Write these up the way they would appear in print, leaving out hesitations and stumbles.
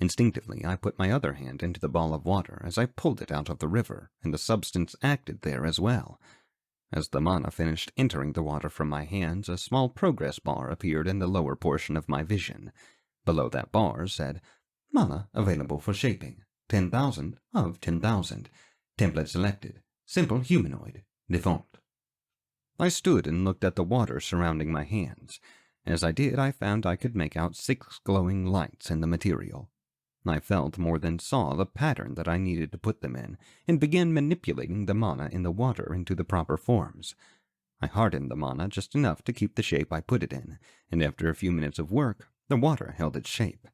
Instinctively, I put my other hand into the ball of water as I pulled it out of the river, and the substance acted there as well. As the mana finished entering the water from my hands, a small progress bar appeared in the lower portion of my vision. Below that bar said, "Mana available for shaping. 10,000 of 10,000. Template selected. Simple humanoid. Default." I stood and looked at the water surrounding my hands. As I did, I found I could make out 6 glowing lights in the material. I felt more than saw the pattern that I needed to put them in, and began manipulating the mana in the water into the proper forms. I hardened the mana just enough to keep the shape I put it in, and after a few minutes of work, the water held its shape.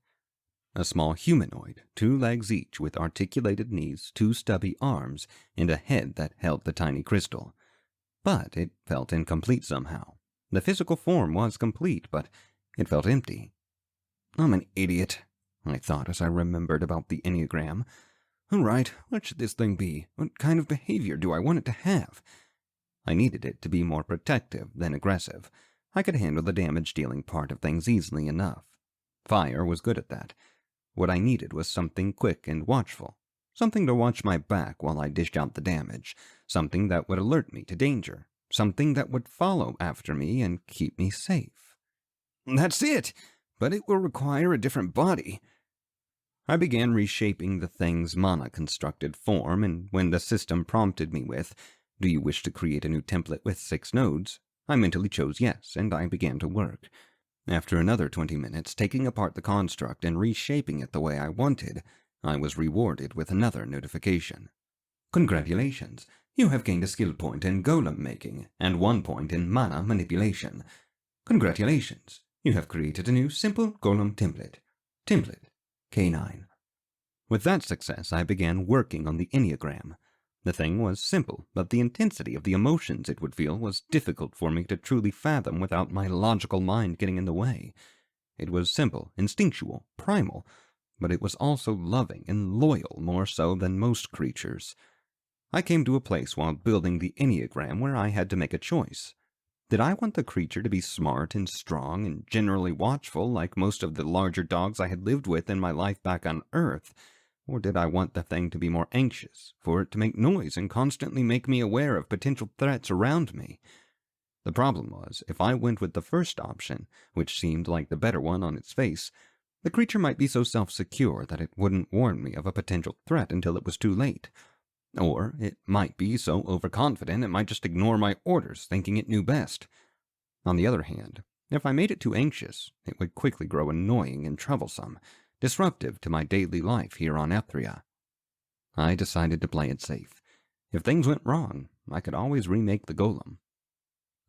A small humanoid, 2 legs each with articulated knees, 2 stubby arms, and a head that held the tiny crystal. But it felt incomplete somehow. The physical form was complete, but it felt empty. "I'm an idiot," I thought as I remembered about the Enneagram. "All right, what should this thing be? What kind of behavior do I want it to have?" I needed it to be more protective than aggressive. I could handle the damage-dealing part of things easily enough. Fire was good at that. What I needed was something quick and watchful. Something to watch my back while I dished out the damage. Something that would alert me to danger. Something that would follow after me and keep me safe. "That's it! But it will require a different body." I began reshaping the thing's mana-constructed form, and when the system prompted me with, "Do you wish to create a new template with 6 nodes?" I mentally chose yes, and I began to work. After another 20 minutes, taking apart the construct and reshaping it the way I wanted, I was rewarded with another notification. "Congratulations! You have gained a skill point in golem making and 1 point in mana manipulation. Congratulations! You have created a new simple golem template. Template K9. With that success, I began working on the Enneagram. The thing was simple, but the intensity of the emotions it would feel was difficult for me to truly fathom without my logical mind getting in the way. It was simple, instinctual, primal, but it was also loving and loyal more so than most creatures. I came to a place while building the Enneagram where I had to make a choice. Did I want the creature to be smart and strong and generally watchful like most of the larger dogs I had lived with in my life back on Earth? Or did I want the thing to be more anxious, for it to make noise and constantly make me aware of potential threats around me? The problem was, if I went with the first option, which seemed like the better one on its face, the creature might be so self-secure that it wouldn't warn me of a potential threat until it was too late. Or it might be so overconfident it might just ignore my orders, thinking it knew best. On the other hand, if I made it too anxious, it would quickly grow annoying and troublesome, disruptive to my daily life here on Ethria. I decided to play it safe. If things went wrong, I could always remake the golem.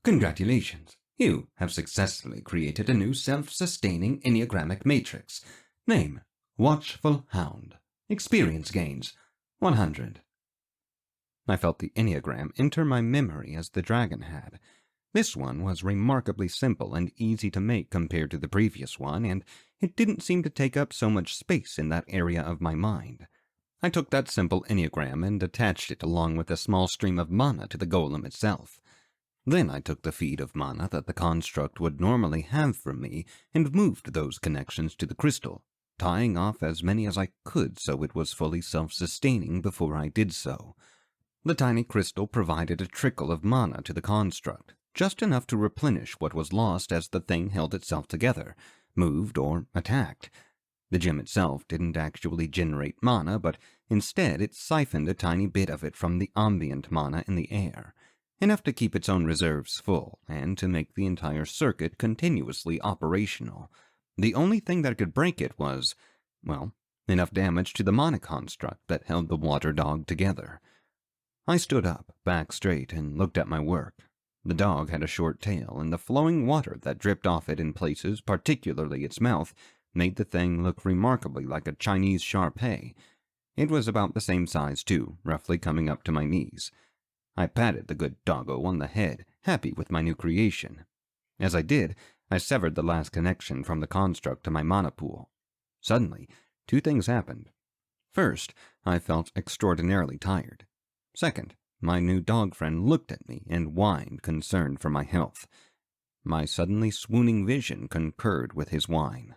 Congratulations! You have successfully created a new self-sustaining enneagrammic matrix. Name, Watchful Hound. Experience gains, 100. I felt the Enneagram enter my memory as the dragon had. This one was remarkably simple and easy to make compared to the previous one, and it didn't seem to take up so much space in that area of my mind. I took that simple Enneagram and attached it along with a small stream of mana to the golem itself. Then I took the feed of mana that the construct would normally have from me and moved those connections to the crystal, tying off as many as I could so it was fully self-sustaining before I did so. The tiny crystal provided a trickle of mana to the construct, just enough to replenish what was lost as the thing held itself together, moved, or attacked. The gem itself didn't actually generate mana, but instead it siphoned a tiny bit of it from the ambient mana in the air, enough to keep its own reserves full, and to make the entire circuit continuously operational. The only thing that could break it was, well, enough damage to the mana construct that held the water dog together. I stood up, back straight, and looked at my work. The dog had a short tail, and the flowing water that dripped off it in places, particularly its mouth, made the thing look remarkably like a Chinese Shar-Pei. It was about the same size, too, roughly coming up to my knees. I patted the good doggo on the head, happy with my new creation. As I did, I severed the last connection from the construct to my mana pool. Suddenly, 2 things happened. First, I felt extraordinarily tired. Second, my new dog friend looked at me and whined, concerned for my health. My suddenly swooning vision concurred with his whine.